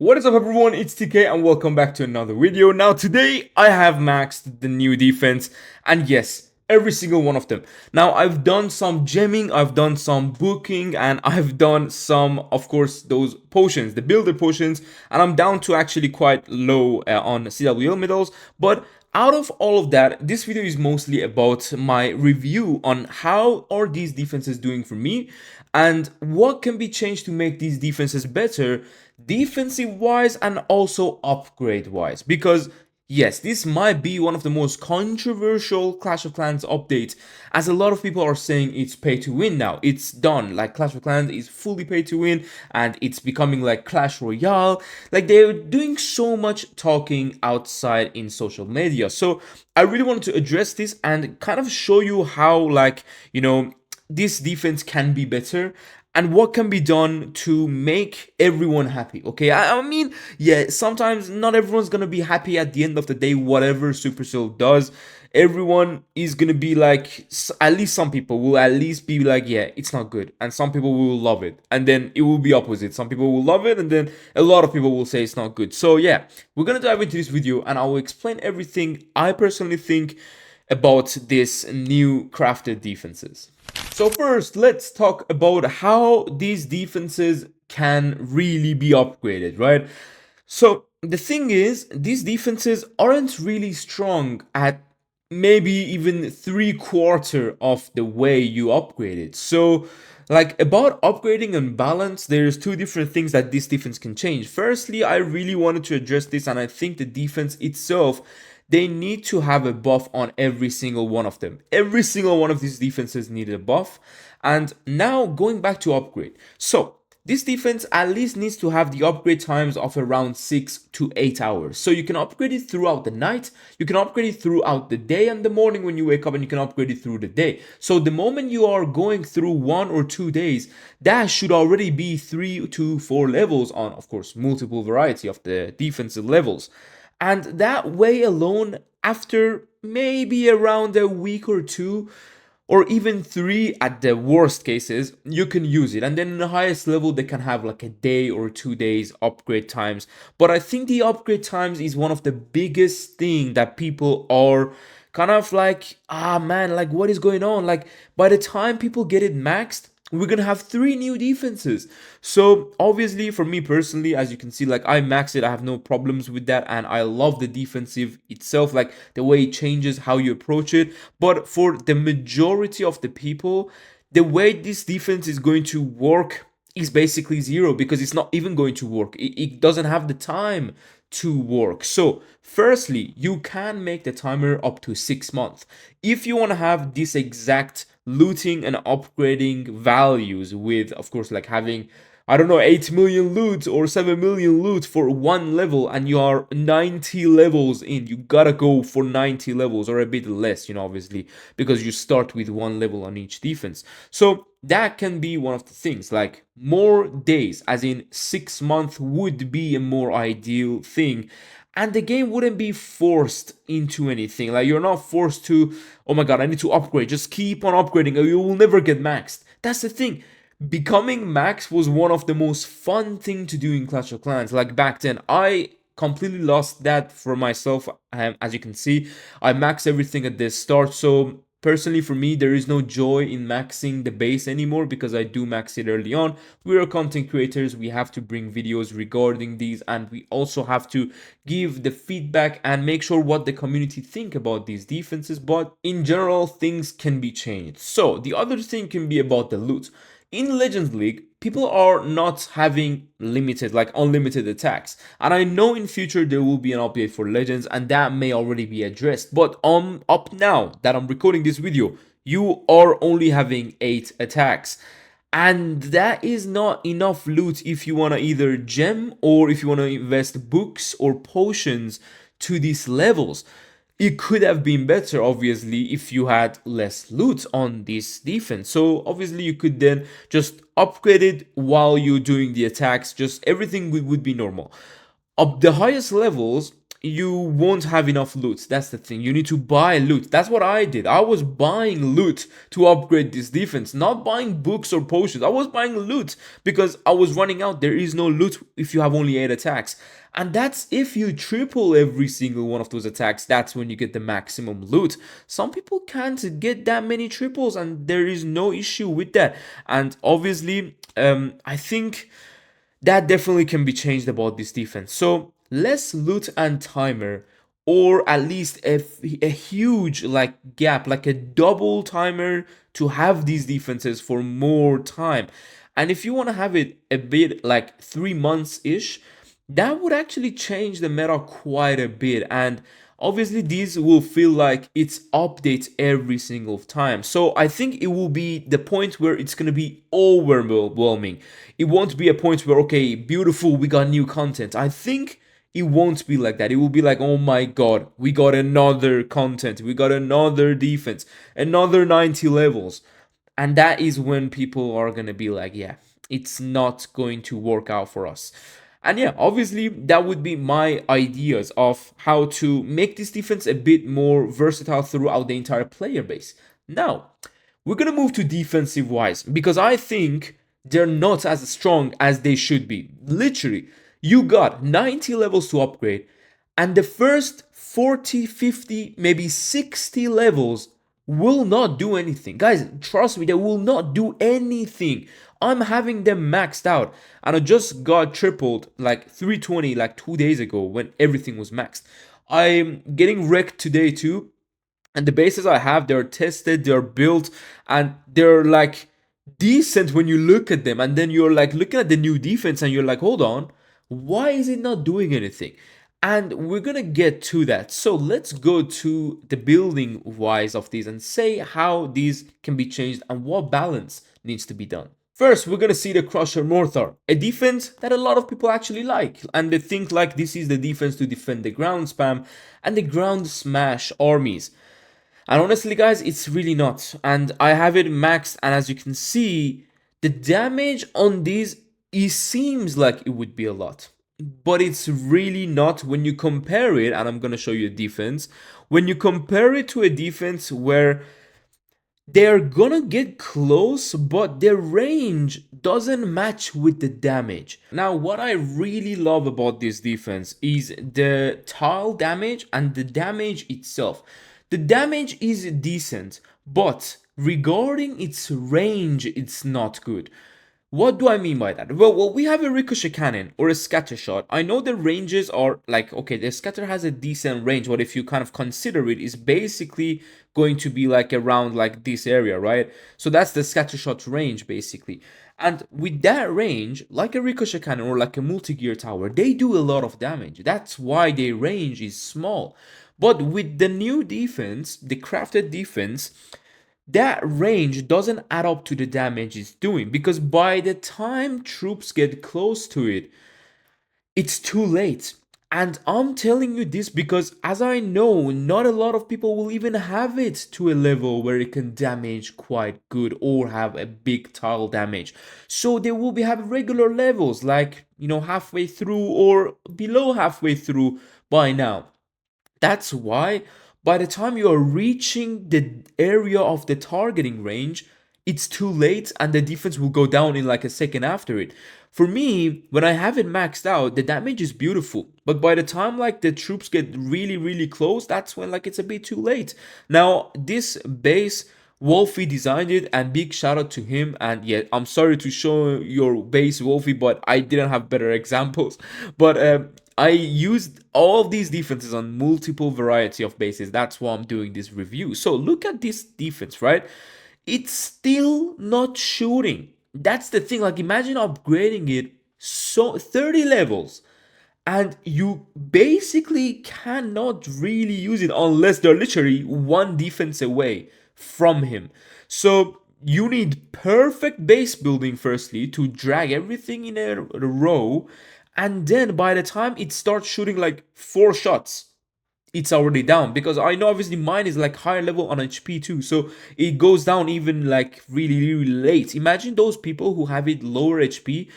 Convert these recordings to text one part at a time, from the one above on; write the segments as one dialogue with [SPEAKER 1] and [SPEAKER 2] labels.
[SPEAKER 1] What is up everyone, it's TK and welcome back to another video. Now today I have maxed the new defense and yes, every single one of them. Now I've done some gemming, I've done some booking, and I've done some, of course, those potions, the builder potions, and I'm down to actually quite low on CWL medals. But out of all of that, this video is mostly about my review on how are these defenses doing for me and what can be changed to make these defenses better defensive wise and also upgrade wise, because yes, this might be one of the most controversial Clash of Clans updates, as a lot of people are saying it's pay to win now. It's done. Like, Clash of Clans is fully pay to win and it's becoming like Clash Royale. Like, they're doing so much talking outside in social media. So I really wanted to address this and kind of show you how, like, this defense can be better and what can be done to make everyone happy. Okay, I mean, yeah, sometimes not everyone's gonna be happy at the end of the day. Whatever Supercell does, everyone is gonna be like, at least some people will at least be like, yeah, it's not good, and some people will love it, and then it will be opposite. Some people will love it and then a lot of people will say it's not good. So yeah, we're gonna dive into this video and I will explain everything I personally think about this new crafted defenses. So first, let's talk about how these defenses can really be upgraded, right? So the thing is, these defenses aren't really strong at maybe even 3/4 of the way you upgrade it. So, like, about upgrading and balance, there's two different things that this defense can change. Firstly, I really wanted to address this, and I think the defense itself, they need to have a buff on every single one of them. Every single one of these defenses needed a buff. And now going back to upgrade. So this defense at least needs to have the upgrade times of around 6 to 8 hours. So you can upgrade it throughout the night, you can upgrade it throughout the day and the morning when you wake up, and you can upgrade it through the day. So the moment you are going through 1 or 2 days, that should already be 3 to 4 levels on, of course, multiple variety of the defensive levels. And that way alone, after maybe around a week or two, or even 3 at the worst cases, you can use it. And then in the highest level, they can have like a day or 2 days upgrade times. But I think the upgrade times is one of the biggest thing that people are kind of like, ah man, like what is going on? Like, by the time people get it maxed, we're gonna have 3 new defenses. So obviously, for me personally, as you can see, like, I max it, I have no problems with that, and I love the defensive itself, like the way it changes how you approach it. But for the majority of the people, the way this defense is going to work is basically zero, because it's not even going to work. It doesn't have the time to work. So firstly, you can make the timer up to 6 months if you want to have this exact looting and upgrading values, with, of course, like having, I don't know, 8 million loot or 7 million loot for one level, and you are 90 levels in. You gotta go for 90 levels or a bit less, obviously, because you start with 1 level on each defense. So that can be one of the things. Like, more days, as in 6 months, would be a more ideal thing, and the game wouldn't be forced into anything. Like, you're not forced to, oh my god, I need to upgrade, just keep on upgrading or you will never get maxed. That's the thing. Becoming max was one of the most fun thing to do in Clash of Clans. Like, back then, I completely lost that for myself. As you can see, I maxed everything at the start. So personally, for me, there is no joy in maxing the base anymore, because I do max it early on. We are content creators, we have to bring videos regarding these, and we also have to give the feedback and make sure what the community think about these defenses. But in general, things can be changed. So the other thing can be about the loot. In Legends League, people are not having limited, like unlimited attacks, and I know in future there will be an update for Legends and that may already be addressed. But up now that I'm recording this video, you are only having 8 attacks, and that is not enough loot if you want to either gem or if you want to invest books or potions to these levels. It could have been better, obviously, if you had less loot on this defense. So obviously you could then just upgrade it while you're doing the attacks, just everything would be normal. Up the highest levels, you won't have enough loot. That's the thing. You need to buy loot. That's what I did. I was buying loot to upgrade this defense, not buying books or potions. I was buying loot because I was running out. There is no loot if you have only 8 attacks. And that's if you triple every single one of those attacks, that's when you get the maximum loot. Some people can't get that many triples, and there is no issue with that. And obviously, I think that definitely can be changed about this defense. So less loot and timer, or at least a huge like gap, like a double timer to have these defenses for more time. And if you want to have it a bit like 3 months ish, that would actually change the meta quite a bit. And obviously these will feel like it's updates every single time. So I think it will be the point where it's going to be overwhelming. It won't be a point where, okay, beautiful, we got new content. I think it won't be like that. It will be like, oh my god, we got another content, we got another defense, another 90 levels. And that is when people are going to be like, yeah, it's not going to work out for us. And yeah, obviously that would be my ideas of how to make this defense a bit more versatile throughout the entire player base. Now, we're going to move to defensive wise, because I think they're not as strong as they should be. Literally, you got 90 levels to upgrade, and the first 40, 50, maybe 60 levels will not do anything. Guys, trust me, they will not do anything. I'm having them maxed out, and I just got tripled like 320 like 2 days ago when everything was maxed. I'm getting wrecked today too, and the bases I have, they're tested, they're built, and they're like decent when you look at them. And then you're like looking at the new defense and you're like, hold on, why is it not doing anything? And we're gonna get to that. So let's go to the building wise of these and say how these can be changed and what balance needs to be done. First, we're gonna see the Crusher Mortar, a defense that a lot of people actually like, and they think like this is the defense to defend the ground spam and the ground smash armies. And honestly, guys, it's really not. And I have it maxed, and as you can see, the damage on these, it seems like it would be a lot, but it's really not when you compare it. And I'm gonna show you a defense. When you compare it to a defense where they're gonna get close, but their range doesn't match with the damage. Now, what I really love about this defense is the tile damage and the damage itself. The damage is decent, but regarding its range, it's not good. What do I mean by that? Well, we have a ricochet cannon or a scatter shot. I know the ranges are like, okay, the scatter has a decent range, but if you kind of consider it, is basically going to be like around like this area, right? So that's the scatter shot range basically. And with that range, like a ricochet cannon or like a multi-gear tower, they do a lot of damage. That's why their range is small. But with the new defense, the crafted defense, that range doesn't add up to the damage it's doing, because by the time troops get close to it, it's too late. And I'm telling you this because, as I know, not a lot of people will even have it to a level where it can damage quite good or have a big tile damage. So they will be have regular levels, like, you know, halfway through or below halfway through by now. That's why by the time you are reaching the area of the targeting range, it's too late and the defense will go down in like a second after it. For me, when I have it maxed out, the damage is beautiful. But by the time like the troops get really close, that's when like it's a bit too late. Now, this base, Wolfie designed it, and big shout out to him. And yeah, I'm sorry to show your base, Wolfie, but I didn't have better examples. But I used all of these defenses on multiple variety of bases. That's why I'm doing this review. So look at this defense, right? It's still not shooting. That's the thing. Like, imagine upgrading it so 30 levels, and you basically cannot really use it unless they're literally one defense away from him. So you need perfect base building firstly to drag everything in a row, and then by the time it starts shooting like 4 shots, it's already down. Because I know obviously mine is like higher level on HP too, so it goes down even like really late. Imagine those people who have it lower HP,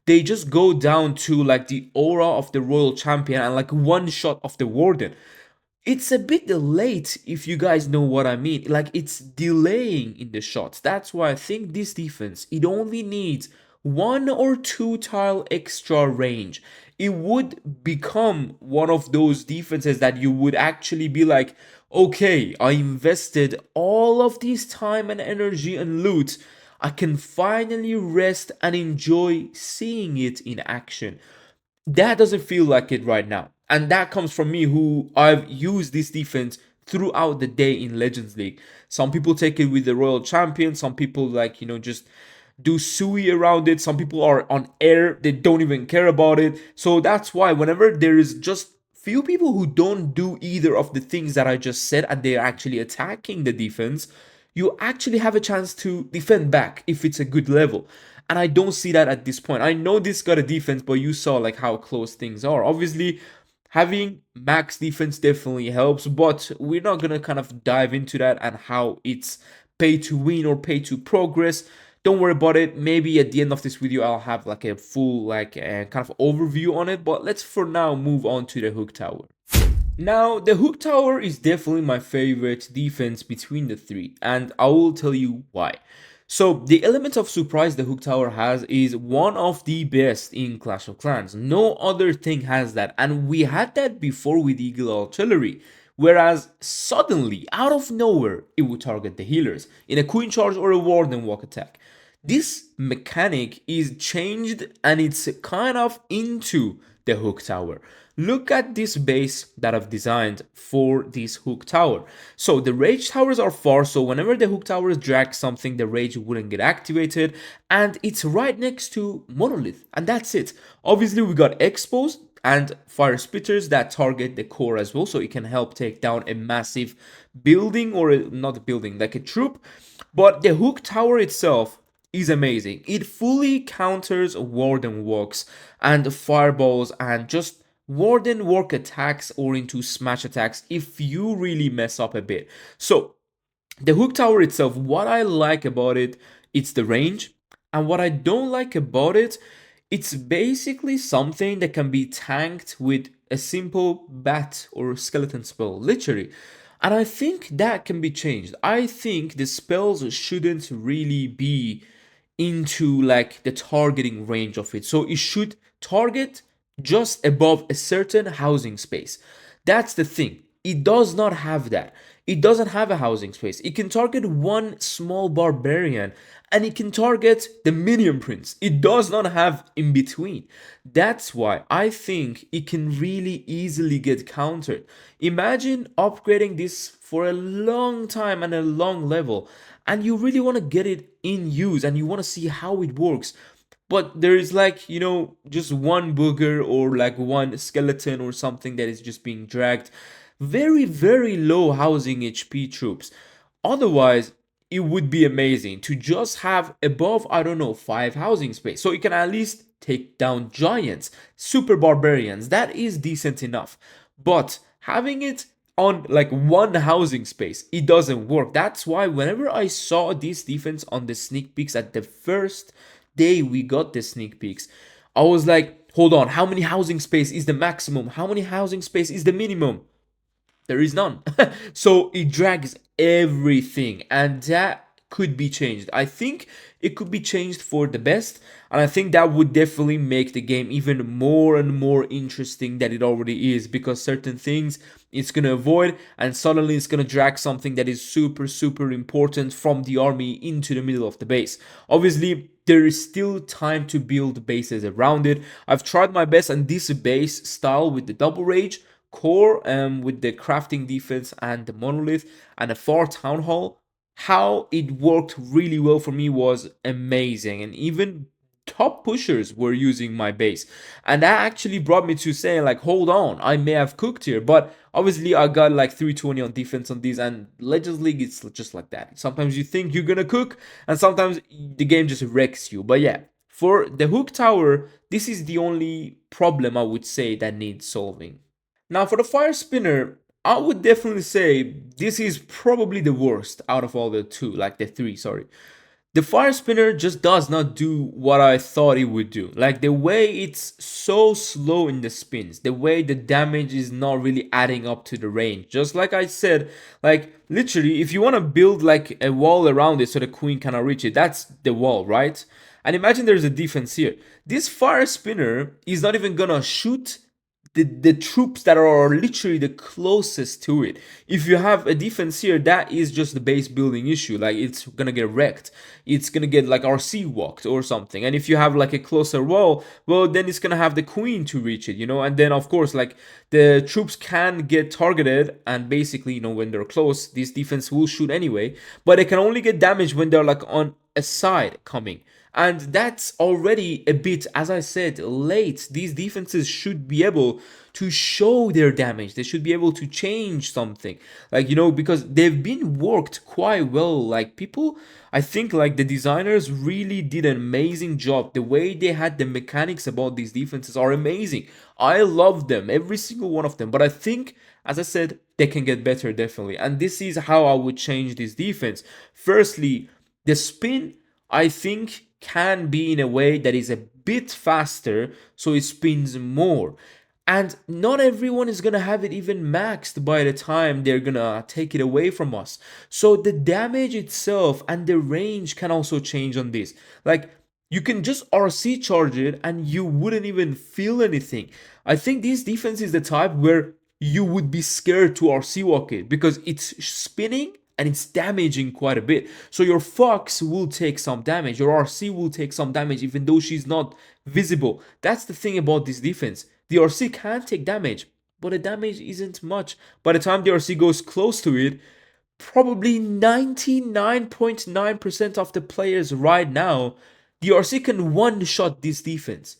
[SPEAKER 1] they just go down to like the aura of the royal champion and like one shot of the warden. It's a bit late, if you guys know what I mean. Like, it's delaying in the shots. That's why I think this defense, it only needs 1 or 2 tile extra range. It would become one of those defenses that you would actually be like, okay, I invested all of this time and energy and loot. I can finally rest and enjoy seeing it in action. That doesn't feel like it right now. And that comes from me, who I've used this defense throughout the day in Legends League. Some people take it with the Royal Champion, some people like, just do Sui around it. Some people are on air, they don't even care about it. So that's why whenever there is just few people who don't do either of the things that I just said and they're actually attacking the defense, you actually have a chance to defend back if it's a good level. And I don't see that at this point. I know this got a defense, but you saw like how close things are. Obviously, having max defense definitely helps, but we're not gonna kind of dive into that and how it's pay to win or pay to progress. Don't worry about it. Maybe at the end of this video I'll have like a full like kind of overview on it, but let's for now move on to the hook tower. Now, the hook tower is definitely my favorite defense between the three, and I will tell you why. So, the element of surprise the hook tower has is one of the best in Clash of Clans. No other thing has that, and we had that before with Eagle Artillery. Whereas, suddenly, out of nowhere, it would target the healers in a Queen Charge or a Warden Walk attack. This mechanic is changed and it's kind of into the hook tower. Look at this base that I've designed for this hook tower. So the rage towers are far, so whenever the hook towers drag something, the rage wouldn't get activated, and it's right next to monolith, and that's it. Obviously we got exposed and fire spitters that target the core as well, so it can help take down a massive building, or not a building, like a troop. But the hook tower itself is amazing. It fully counters warden walks and fireballs and just warden walk attacks or into smash attacks if you really mess up a bit. So the hook tower itself, what I like about it, it's the range, and what I don't like about it, it's basically something that can be tanked with a simple bat or skeleton spell, literally. And I think that can be changed. I think the spells shouldn't really be into like the targeting range of it. So it should target just above a certain housing space. That's the thing. It does not have that. It doesn't have a housing space. It can target one small barbarian and it can target the minion prince. It does not have in between. That's why I think it can really easily get countered. Imagine upgrading this for a long time and a long level, and you really want to get it in use and you want to see how it works. But there is like, just one booger or like one skeleton or something that is just being dragged. Very, very low housing HP troops. Otherwise, it would be amazing to just have above, I don't know, 5 housing space. So you can at least take down giants, super barbarians. That is decent enough. But having it on like one housing space, it doesn't work. That's why whenever I saw this defense on the sneak peeks at the first day we got the sneak peeks, I was like, hold on, how many housing space is the maximum? How many housing space is the minimum? There is none. So it drags everything, and that could be changed. I think it could be changed for the best, and I think that would definitely make the game even more and more interesting than it already is, because certain things it's gonna avoid and suddenly it's gonna drag something that is super important from the army into the middle of the base. Obviously there is still time to build bases around it. I've tried my best, and this base style with the double rage core, with the crafting defense and the monolith and a far town hall, how it worked really well for me was amazing. And even top pushers were using my base, and that actually brought me to saying like, hold on, I may have cooked here. But obviously I got like 320 on defense on these, and Legends League, it's just like that. Sometimes you think you're gonna cook and sometimes the game just wrecks you. But yeah, for the hook tower, this is the only problem I would say that needs solving. Now for the fire spinner, I would definitely say this is probably the worst out of all the two, like the three, sorry. The fire spinner just does not do what I thought it would do. Like the way it's so slow in the spins, the way the damage is not really adding up to the range. Just like I said, like literally, if you want to build like a wall around it so the queen cannot reach it, that's the wall, right? And imagine there's a defense here. This fire spinner is not even gonna shoot the troops that are literally the closest to it. If you have a defense here, that is just the base building issue. Like it's gonna get wrecked. It's gonna get like RC walked or something. And if you have like a closer wall, well then it's gonna have the queen to reach it, you know. And then of course like the troops can get targeted, and basically, you know, when they're close, this defense will shoot anyway. But they can only get damage when they're like on a side coming. And that's already a bit, as I said, late. These defenses should be able to show their damage. They should be able to change something. Like, you know, because they've been worked quite well. Like, people, I think, like, the designers really did an amazing job. The way they had the mechanics about these defenses are amazing. I love them, every single one of them. But I think, as I said, they can get better, definitely. And this is how I would change this defense. Firstly, the spin, I think, can be in a way that is a bit faster, so it spins more. And not everyone is gonna have it even maxed by the time they're gonna take it away from us. So the damage itself and the range can also change on this. Like, you can just RC charge it and you wouldn't even feel anything. I think this defense is the type where you would be scared to RC walk it because it's spinning and it's damaging quite a bit. So your Fox will take some damage, your RC will take some damage even though she's not visible. That's the thing about this defense. The RC can take damage, but the damage isn't much. By the time the RC goes close to it, probably 99.9% of the players right now, the RC can one-shot this defense.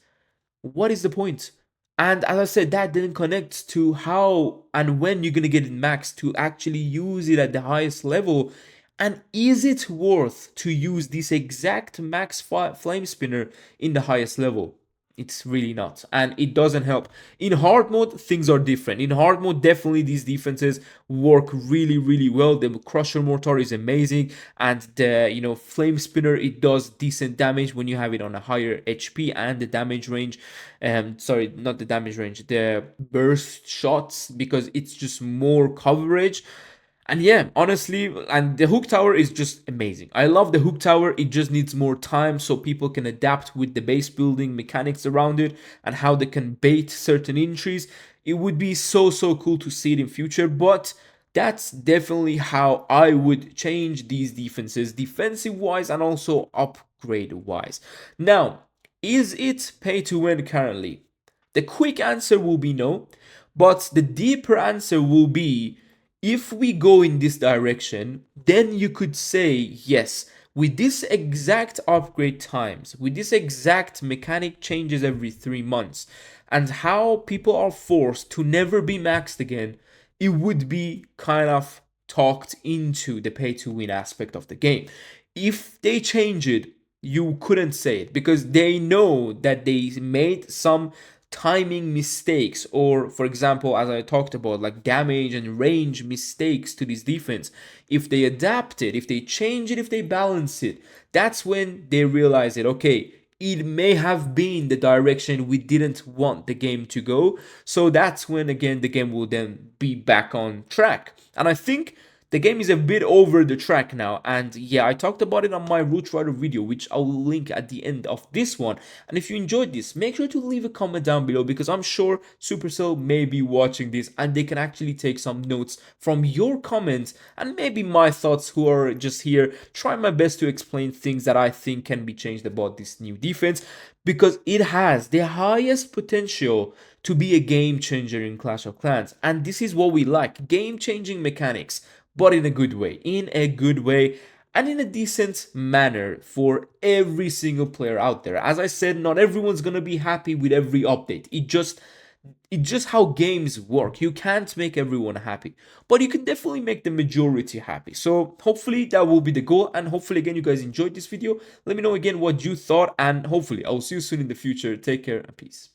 [SPEAKER 1] What is the point? And as I said, that didn't connect to how and when you're gonna get it maxed to actually use it at the highest level. And is it worth to use this exact max flame spinner in the highest level? It's really not, and it doesn't help. In hard mode, things are different. In hard mode, definitely these defenses work really well. The crusher mortar is amazing, and the, you know, flame spinner, it does decent damage when you have it on a higher HP, and the damage range, sorry, not the damage range, the burst shots, because it's just more coverage. And yeah, honestly, and the hook tower is just amazing. I love the hook tower. It just needs more time so people can adapt with the base building mechanics around it and how they can bait certain entries. It would be so cool to see it in future, but that's definitely how I would change these defenses, defensive wise and also upgrade wise. Now, is it pay to win currently? The quick answer will be no, but the deeper answer will be, if we go in this direction, then you could say, yes, with this exact upgrade times, with this exact mechanic changes every 3 months, and how people are forced to never be maxed again, it would be kind of talked into the pay to win aspect of the game. If they change it, you couldn't say it because they know that they made some timing mistakes, or for example, as I talked about, like damage and range mistakes to this defense. If they adapt it, if they change it, if they balance it, that's when they realize it, okay, it may have been the direction we didn't want the game to go. So that's when again the game will then be back on track. And I think the game is a bit over the track now, and yeah, I talked about it on my Root Rider video, which I will link at the end of this one. And if you enjoyed this, make sure to leave a comment down below, because I'm sure Supercell may be watching this and they can actually take some notes from your comments and maybe my thoughts, who are just here trying my best to explain things that I think can be changed about this new defense, because it has the highest potential to be a game changer in Clash of Clans. And this is what we like, game changing mechanics, but in a good way, and in a decent manner for every single player out there. As I said, not everyone's gonna be happy with every update. It's just how games work. You can't make everyone happy, but you can definitely make the majority happy. So hopefully that will be the goal, and hopefully again you guys enjoyed this video. Let me know again what you thought, and hopefully I will see you soon in the future. Take care and peace.